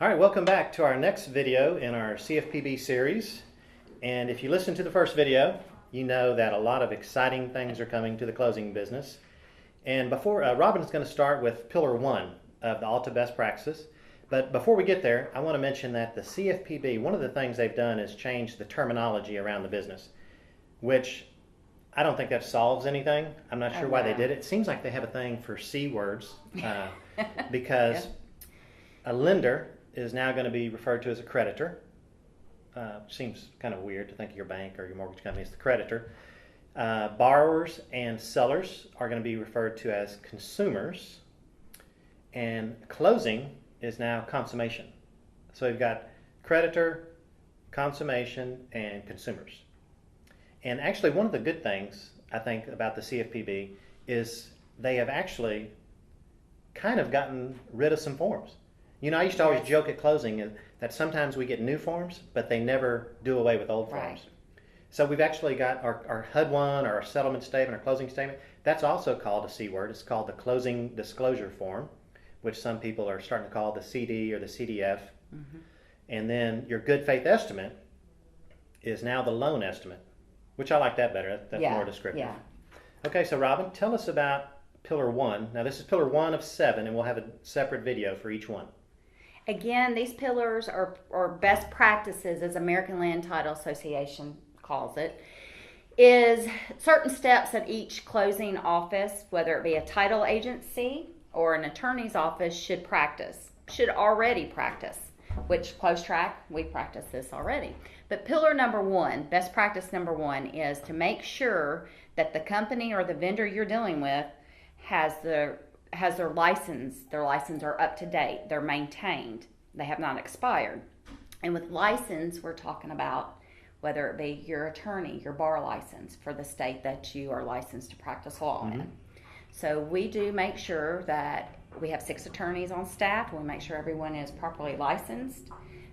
All right, welcome back to our next video in our CFPB series. And if you listen to the first video, you know that a lot of exciting things are coming to the closing business. And before, Robin's going to start with Pillar 1 of the ALTA Best Practices. But before we get there, I want to mention that the CFPB, one of the things they've done is change the terminology around the business, which I don't think that solves anything. I'm not sure why they did it. It seems like they have a thing for C words because a lender is now going to be referred to as a creditor. Seems kind of weird to think of your bank or your mortgage company as the creditor. Borrowers and sellers are going to be referred to as consumers. And closing is now consummation. So we've got creditor, consummation, and consumers. And actually one of the good things, I think, about the CFPB is they have actually kind of gotten rid of some forms. You know, I used to always joke at closing that sometimes we get new forms, but they never do away with old forms. So we've actually got our HUD-1 or our settlement statement, our closing statement. That's also called a C word. It's called the closing disclosure form, which some people are starting to call the CD or the CDF. Mm-hmm. And then your good faith estimate is now the loan estimate, which I like that better. That's more descriptive. Yeah. Okay, so Robin, tell us about Pillar 1. Now this is Pillar 1 of 7, and we'll have a separate video for each one. Again, these pillars are best practices, as American Land Title Association calls it, is certain steps that each closing office, whether it be a title agency or an attorney's office, should already practice, which CloseTrak, we practice this already. But pillar number 1, best practice number 1, is to make sure that the company or the vendor you're dealing with has their license. Their license are up to date. They're maintained. They have not expired. And with license, we're talking about whether it be your attorney, your bar license for the state that you are licensed to practice law in. So we do make sure that we have 6 attorneys on staff. We make sure everyone is properly licensed.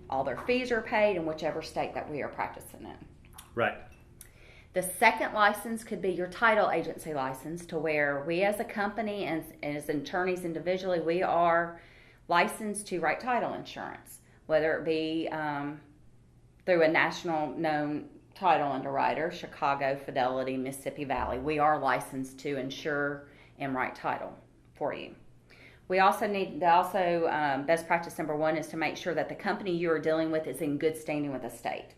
All their fees are paid in whichever state that we are practicing in. Right. The second license could be your title agency license, to where we as a company and as attorneys individually, we are licensed to write title insurance, whether it be through a national known title underwriter, Chicago, Fidelity, Mississippi Valley. We are licensed to insure and write title for you. We also best practice number 1 is to make sure that the company you are dealing with is in good standing with the state.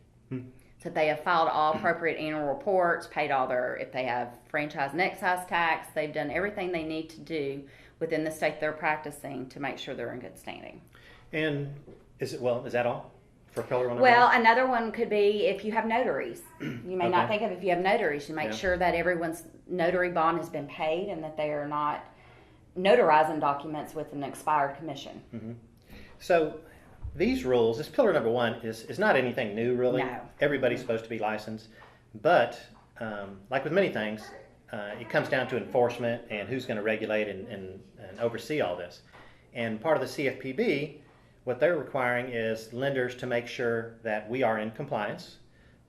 So they have filed all appropriate annual reports, paid all if they have franchise and excise tax, they've done everything they need to do within the state they're practicing to make sure they're in good standing. And is that all for Pillar 1? Well, another one could be if you have notaries. You may not think of it. If you have notaries, you make sure that everyone's notary bond has been paid and that they are not notarizing documents with an expired commission. Mm-hmm. So these rules, this Pillar number 1 is not anything new, really. No. Everybody's supposed to be licensed. But like with many things, it comes down to enforcement and who's going to regulate and oversee all this. And part of the CFPB, what they're requiring is lenders to make sure that we are in compliance.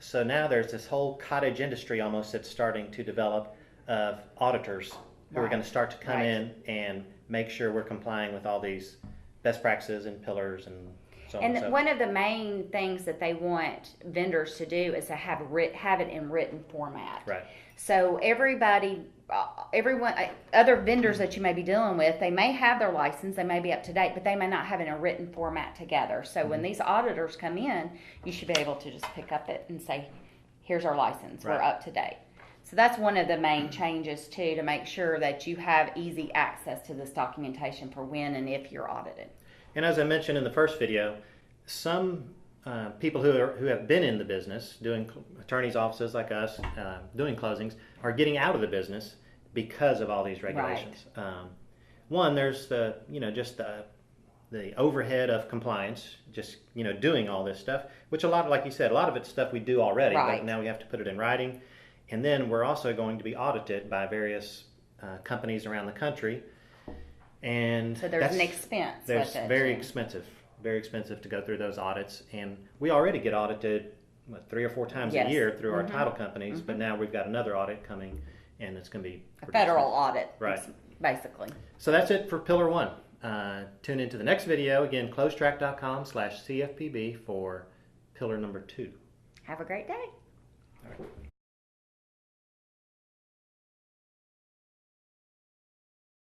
So now there's this whole cottage industry almost that's starting to develop of auditors who are going to start to come in and make sure we're complying with all these best practices and pillars and so on. And one of the main things that they want vendors to do is to have it in written format. Right. So everyone, other vendors that you may be dealing with, they may have their license, they may be up to date, but they may not have it in a written format together. So when these auditors come in, you should be able to just pick up it and say, here's our license, we're up to date. So that's one of the main changes too, to make sure that you have easy access to this documentation for when and if you're audited. And as I mentioned in the first video, some people who have been in the business, doing attorneys' offices like us, doing closings, are getting out of the business because of all these regulations. Right. One, there's the overhead of compliance, just doing all this stuff, which a lot, like you said, a lot of it's stuff we do already, but now we have to put it in writing. And then we're also going to be audited by various companies around the country. And so there's an expense. There's very expensive to go through those audits. And we already get audited 3 or 4 times a year through our title companies, but now we've got another audit coming, and it's going to be a federal audit, right? Basically. So that's it for Pillar 1. tune into the next video. Again, CloseTrak.com/CFPB for pillar number 2. Have a great day. All right.